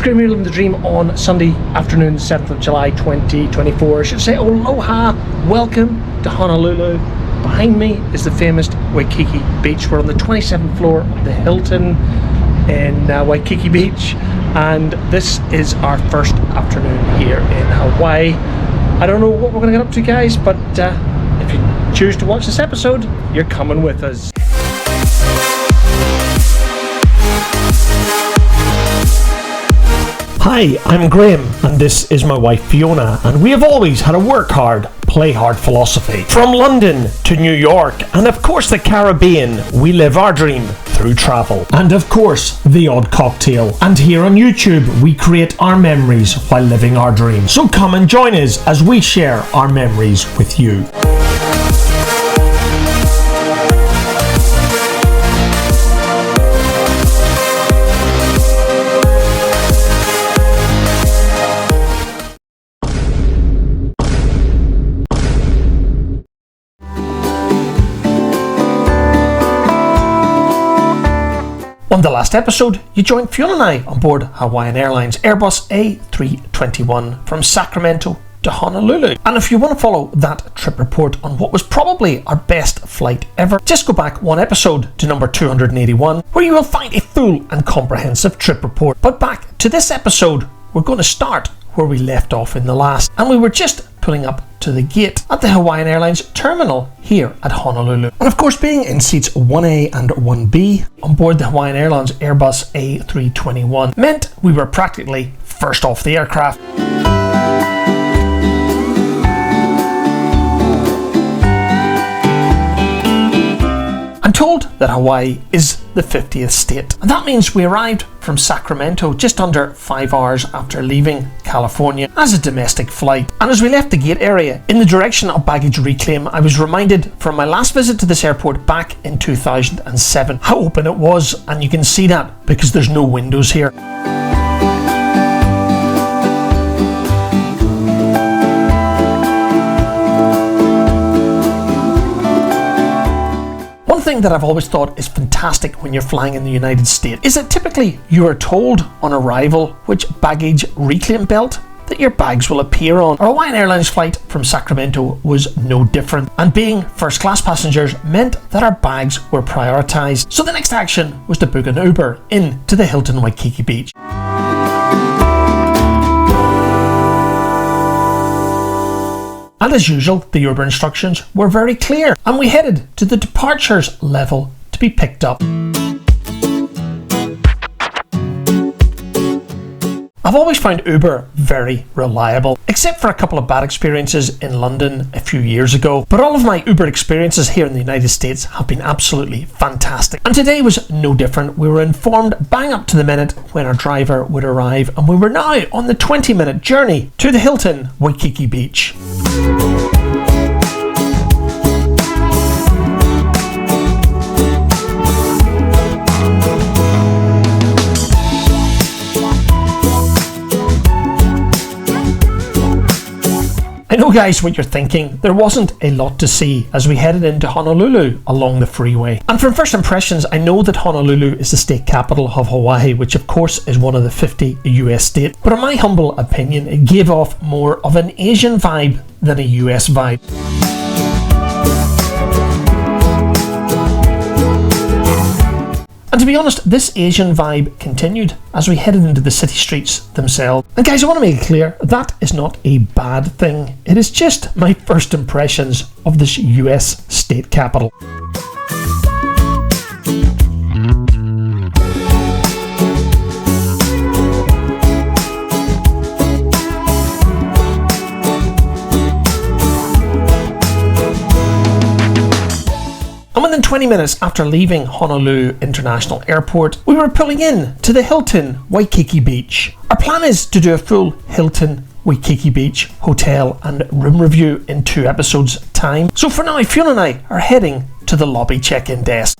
Graham here, living the dream on Sunday afternoon, 7th of July 2024. I should say aloha, welcome to Honolulu. Behind me is the famous Waikiki Beach. We're on the 27th floor of the Hilton in Waikiki Beach, and this is our first afternoon here in Hawaii. I don't know what we're going to get up to, guys, but if you choose to watch this episode, you're coming with us. Hi, I'm Graham, and this is my wife Fiona, and we have always had a work hard, play hard philosophy. From London to New York, and of course the Caribbean, we live our dream through travel. And of course, the odd cocktail. And here on YouTube, we create our memories while living our dream. So come and join us as we share our memories with you. On the last episode, you joined Fiona and I on board Hawaiian Airlines Airbus A321 from Sacramento to Honolulu. And if you want to follow that trip report on what was probably our best flight ever, just go back one episode to number 281, where you will find a full and comprehensive trip report. But back to this episode, we're going to start where we left off in the last, and we were just pulling up to the gate at the Hawaiian Airlines terminal here at Honolulu. And of course, being in seats 1A and 1B on board the Hawaiian Airlines Airbus A321 meant we were practically first off the aircraft. I'm told that Hawaii is the 50th state, and that means we arrived from Sacramento just under 5 hours after leaving California as a domestic flight. And as we left the gate area in the direction of baggage reclaim, I was reminded from my last visit to this airport back in 2007 how open it was, and you can see that because there's no windows here. One thing that I've always thought is fantastic when you're flying in the United States is that typically you are told on arrival which baggage reclaim belt that your bags will appear on. Our Hawaiian Airlines flight from Sacramento was no different, and being first class passengers meant that our bags were prioritised. So the next action was to book an Uber in to the Hilton Waikiki Beach. And as usual, the Uber instructions were very clear, and we headed to the departures level to be picked up. I've always found Uber very reliable, except for a couple of bad experiences in London a few years ago. But all of my Uber experiences here in the United States have been absolutely fantastic. And today was no different. We were informed bang up to the minute when our driver would arrive, and we were now on the 20-minute journey to the Hilton Waikiki Beach. I know, guys, what you're thinking. There wasn't a lot to see as we headed into Honolulu along the freeway. And from first impressions, I know that Honolulu is the state capital of Hawaii, which of course is one of the 50 US states. But in my humble opinion, it gave off more of an Asian vibe than a US vibe. And to be honest, this Asian vibe continued as we headed into the city streets themselves. And guys, I want to make it clear, that is not a bad thing. It is just my first impressions of this US state capital. And within 20 minutes after leaving Honolulu International Airport, we were pulling in to the Hilton Waikiki Beach. Our plan is to do a full Hilton Waikiki Beach hotel and room review in 2 episodes time. So for now, Fiona and I are heading to the lobby check-in desk.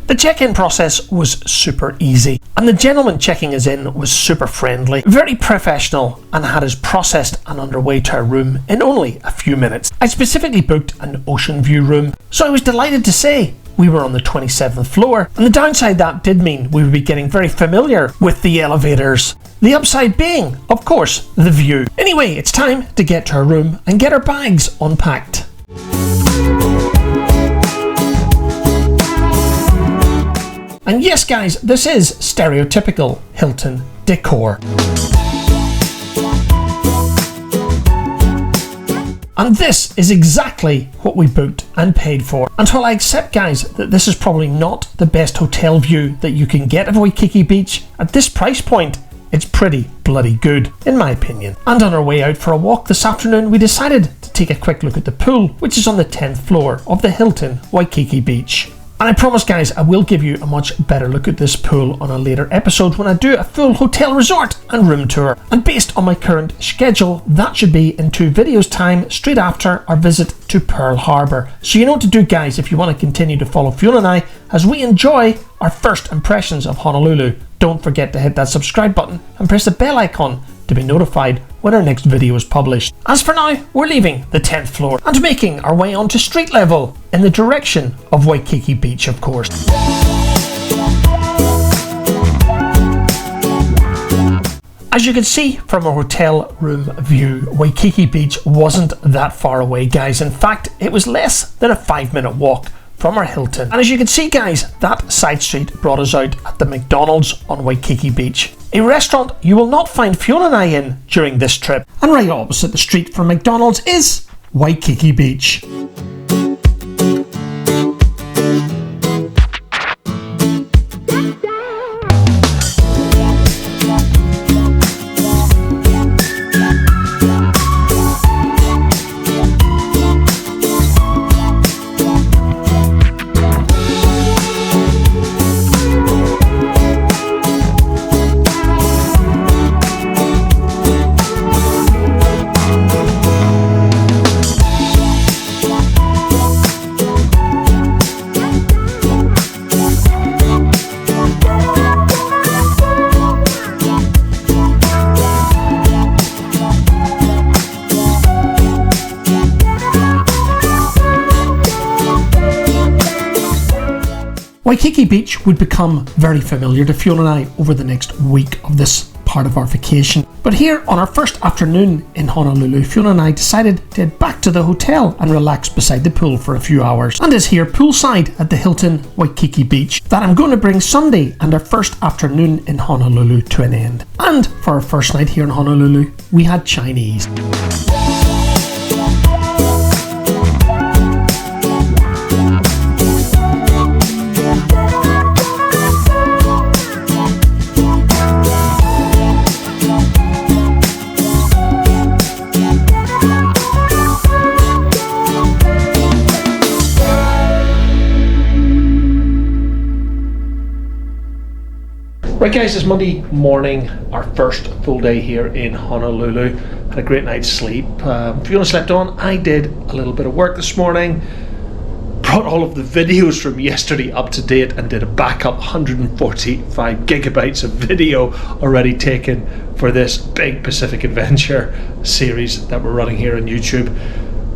The check-in process was super easy, and the gentleman checking us in was super friendly, very professional, and had us processed and underway to our room in only a few minutes. I specifically booked an ocean view room, so I was delighted to say we were on the 27th floor, and the downside that did mean we would be getting very familiar with the elevators. The upside being, of course, the view. Anyway, it's time to get to our room and get our bags unpacked. And yes guys, this is stereotypical Hilton decor. And this is exactly what we booked and paid for. And while I accept guys that this is probably not the best hotel view that you can get of Waikiki Beach, at this price point, it's pretty bloody good, in my opinion. And on our way out for a walk this afternoon, we decided to take a quick look at the pool, which is on the 10th floor of the Hilton Waikiki Beach. And I promise guys, I will give you a much better look at this pool on a later episode when I do a full hotel resort and room tour. And based on my current schedule, that should be in 2 videos time straight after our visit to Pearl Harbor. So you know what to do guys if you want to continue to follow Fiona and I as we enjoy our first impressions of Honolulu. Don't forget to hit that subscribe button and press the bell icon to be notified when our next video is published. As for now, we're leaving the 10th floor and making our way onto street level in the direction of Waikiki Beach, of course. As you can see from a hotel room view, Waikiki Beach wasn't that far away guys. In fact, it was less than a 5-minute walk from our Hilton. And as you can see guys, that side street brought us out at the McDonald's on Waikiki Beach, a restaurant you will not find Fiona and I in during this trip. And right opposite the street from McDonald's is Waikiki Beach. Waikiki Beach would become very familiar to Fiona and I over the next week of this part of our vacation. But here on our first afternoon in Honolulu, Fiona and I decided to head back to the hotel and relax beside the pool for a few hours. And it's here poolside at the Hilton Waikiki Beach that I'm going to bring Sunday and our first afternoon in Honolulu to an end. And for our first night here in Honolulu, we had Chinese. Right guys, it's Monday morning, our first full day here in Honolulu. Had a great night's sleep. Fiona slept on, I did a little bit of work this morning. Brought all of the videos from yesterday up to date and did a backup 145 gigabytes of video already taken for this big Pacific Adventure series that we're running here on YouTube.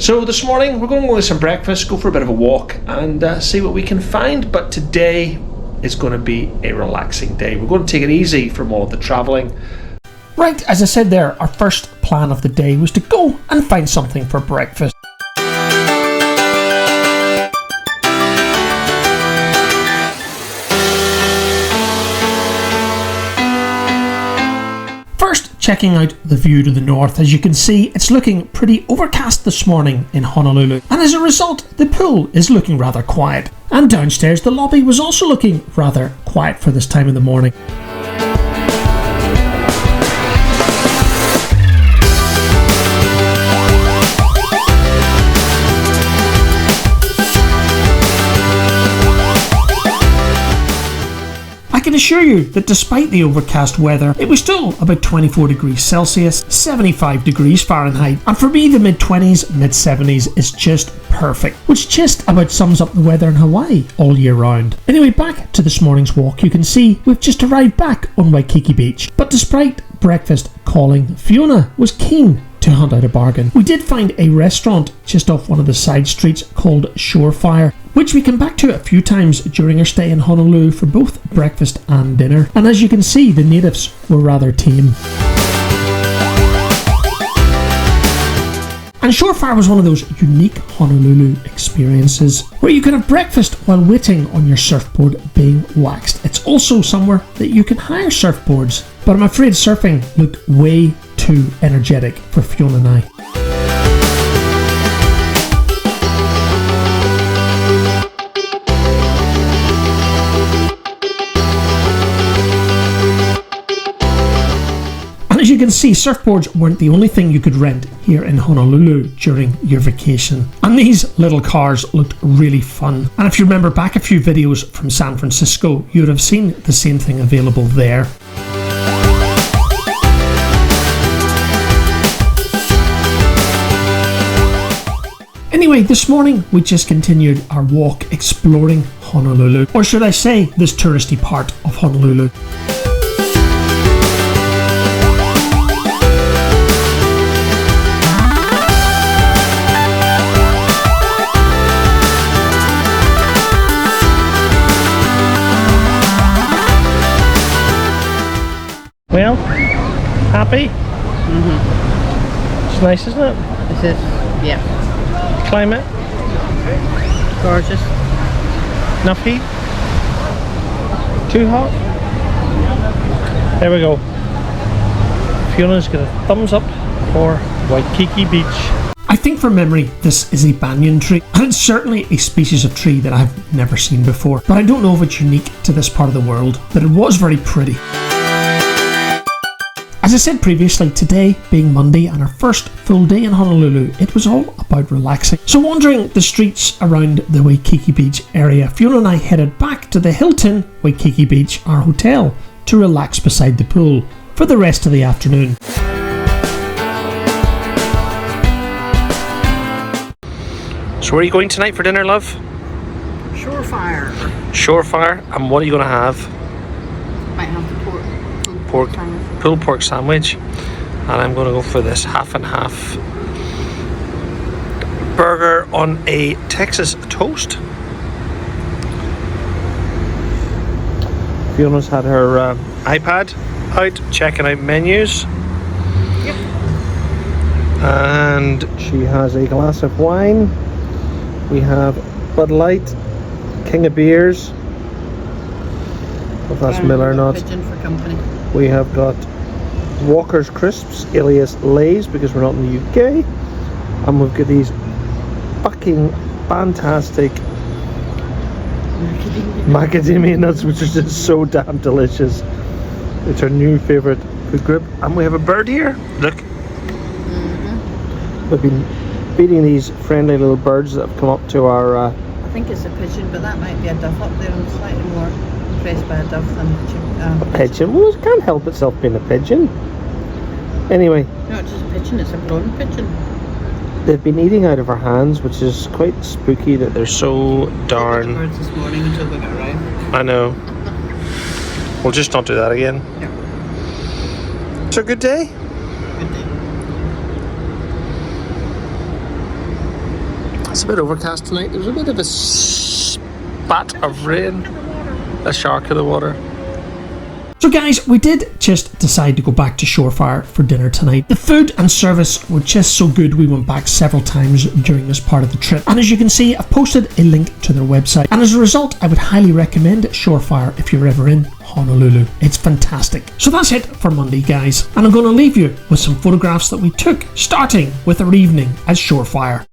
So this morning we're going to go with some breakfast, go for a bit of a walk and see what we can find. But today is going to be a relaxing day. We're going to take it easy from all of the travelling. Right, as I said there, our first plan of the day was to go and find something for breakfast. First, checking out the view to the north. As you can see, it's looking pretty overcast this morning in Honolulu, and as a result, the pool is looking rather quiet. And downstairs, the lobby was also looking rather quiet for this time of the morning. I can assure you that despite the overcast weather, it was still about 24 degrees Celsius, 75 degrees Fahrenheit, and for me the mid-20s, mid-70s is just perfect, which just about sums up the weather in Hawaii all year round. Anyway, back to this morning's walk, you can see we've just arrived back on Waikiki Beach, but despite breakfast calling, Fiona was keen to hunt out a bargain. We did find a restaurant just off one of the side streets called Shorefire, which we came back to a few times during our stay in Honolulu for both breakfast and dinner, and as you can see the natives were rather tame. And Shorefire was one of those unique Honolulu experiences where you can have breakfast while waiting on your surfboard being waxed. It's also somewhere that you can hire surfboards, but I'm afraid surfing looked way too energetic for Fiona and I. As you can see, surfboards weren't the only thing you could rent here in Honolulu during your vacation. And these little cars looked really fun. And if you remember back a few videos from San Francisco, you'd have seen the same thing available there. Anyway, this morning we just continued our walk exploring Honolulu, or should I say, this touristy part of Honolulu. Well, happy? It's nice, isn't it? It is, yeah. Climate? Gorgeous. Enough heat? Too hot? There we go. Fiona's got a thumbs up for Waikiki Beach. I think from memory this is a banyan tree, and it's certainly a species of tree that I've never seen before, but I don't know if it's unique to this part of the world, but it was very pretty. As I said previously, today being Monday and our first full day in Honolulu, it was all about relaxing. So wandering the streets around the Waikiki Beach area, Fiona and I headed back to the Hilton Waikiki Beach, our hotel, to relax beside the pool for the rest of the afternoon. So where are you going tonight for dinner, love? Shorefire. Shorefire, and what are you going to have? Might have the pulled pork sandwich, and I'm going to go for this half and half burger on a Texas toast. Fiona's had her iPad out checking out menus. Yep. And she has a glass of wine. We have Bud Light, King of Beers, if that's Miller or not. Pigeon for company. We have got Walker's Crisps, alias Lay's, because we're not in the UK. And we've got these fucking fantastic macadamia nuts, which are just so damn delicious. It's our new favourite food group. And we have a bird here. Look. We've been feeding these friendly little birds that have come up to our... I think it's a pigeon, but that might be a dove up there. I'm slightly more impressed by a dove than a pigeon. Well, it can't help itself being a pigeon. Anyway. No, it's just a pigeon. It's a grown pigeon. They've been eating out of our hands, which is quite spooky that they're so darn... Birds this morning until they got arrived. I know. We'll just not do that again. Yeah. So good day? Good day. It's a bit overcast tonight. There's a bit of a spat of rain. A shark in the water. So guys, we did just decide to go back to Shorefire for dinner tonight. The food and service were just so good we went back several times during this part of the trip. And as you can see, I've posted a link to their website. And as a result, I would highly recommend Shorefire if you're ever in Honolulu. It's fantastic. So that's it for Monday, guys. And I'm going to leave you with some photographs that we took, starting with our evening at Shorefire.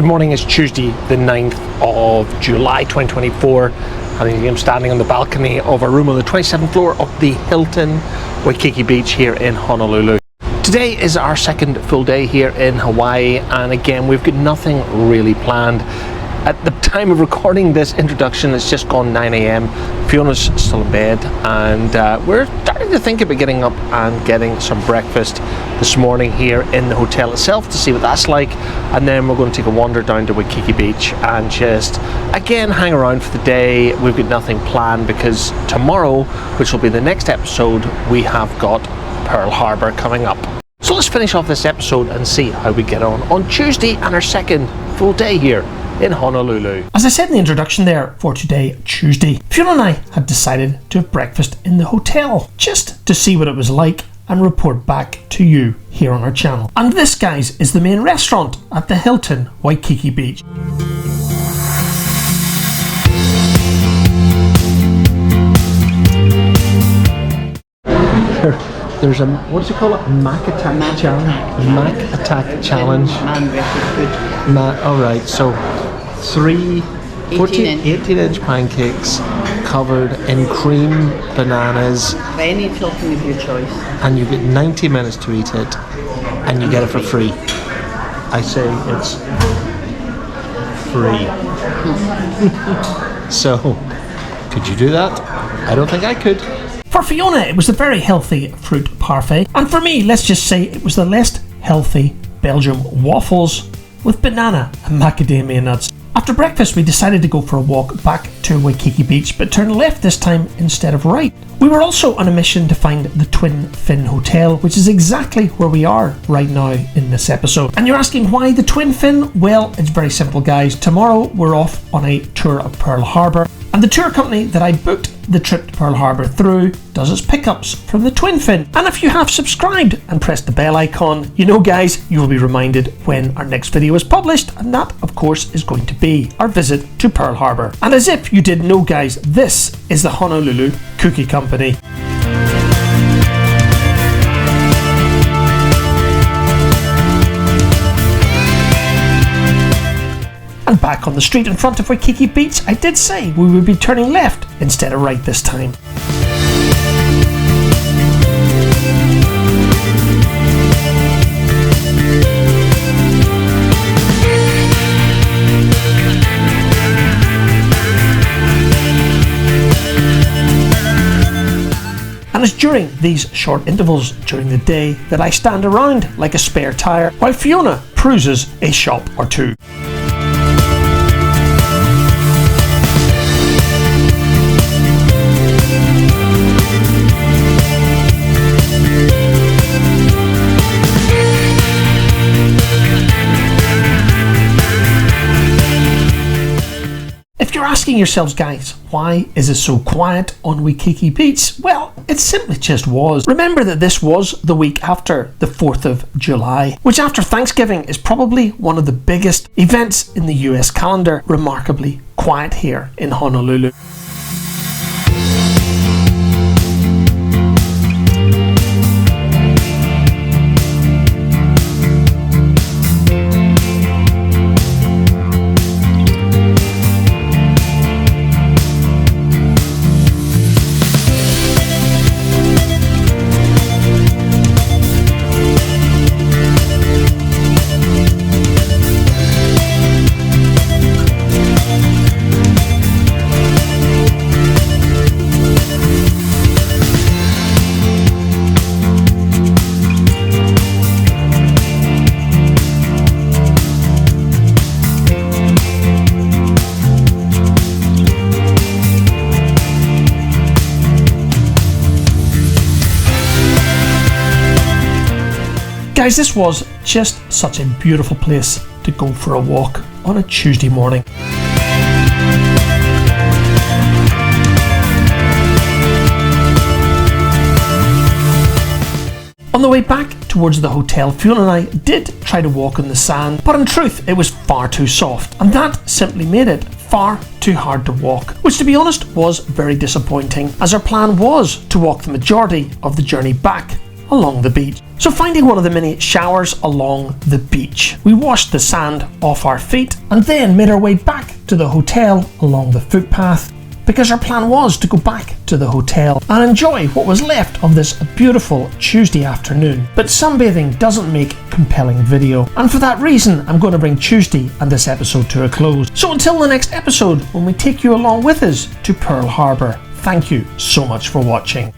Good morning, it's Tuesday the 9th of July 2024 and I'm standing on the balcony of a room on the 27th floor of the Hilton Waikiki Beach here in Honolulu. Today is our second full day here in Hawaii, and again we've got nothing really planned. At the time of recording this introduction, it's just gone 9 a.m. Fiona's still in bed, and we're starting to think about getting up and getting some breakfast this morning here in the hotel itself to see what that's like, and then we're going to take a wander down to Waikiki Beach and just again hang around for the day. We've got nothing planned because tomorrow, which will be the next episode, we have got Pearl Harbor coming up. So let's finish off this episode and see how we get on Tuesday and our second full day here in Honolulu. As I said in the introduction there, for today, Tuesday, Fiona and I had decided to have breakfast in the hotel just to see what it was like and report back to you here on our channel. And this, guys, is the main restaurant at the Hilton Waikiki Beach. There's a, what does it call it? Mac Attack Challenge? Mac Attack Challenge. Alright, so 18-inch pancakes covered in cream bananas. Any topping of your choice. And you get 90 minutes to eat it, and you get it for free. I say it's free. So, could you do that? I don't think I could. For Fiona, it was a very healthy fruit parfait, and for me, let's just say it was the less healthy Belgian waffles with banana and macadamia nuts. After breakfast, we decided to go for a walk back to Waikiki Beach, but turn left this time instead of right. We were also on a mission to find the Twin Fin Hotel, which is exactly where we are right now in this episode. And you're asking why the Twin Fin? Well, it's very simple, guys. Tomorrow we're off on a tour of Pearl Harbor, and the tour company that I booked the trip to Pearl Harbor through does its pickups from the Twin Fin. And if you have subscribed and pressed the bell icon, you know, guys, you will be reminded when our next video is published, and that of course is going to be our visit to Pearl Harbor. And as if you didn't know, guys, this is the Honolulu Cookie Company. And back on the street in front of Waikiki Beach, I did say we would be turning left instead of right this time. And it's during these short intervals during the day that I stand around like a spare tyre while Fiona cruises a shop or two. If you're asking yourselves, guys, why is it so quiet on Waikiki Beach? Well, it simply just was. Remember that this was the week after the 4th of July, which after Thanksgiving is probably one of the biggest events in the US calendar. Remarkably quiet here in Honolulu. Guys, this was just such a beautiful place to go for a walk on a Tuesday morning. On the way back towards the hotel, Fiona and I did try to walk on the sand, but in truth it was far too soft, and that simply made it far too hard to walk, which to be honest was very disappointing, as our plan was to walk the majority of the journey back along the beach. So finding one of the many showers along the beach, we washed the sand off our feet and then made our way back to the hotel along the footpath, because our plan was to go back to the hotel and enjoy what was left of this beautiful Tuesday afternoon. But sunbathing doesn't make compelling video, and for that reason I'm going to bring Tuesday and this episode to a close. So until the next episode, when we take you along with us to Pearl Harbor, thank you so much for watching.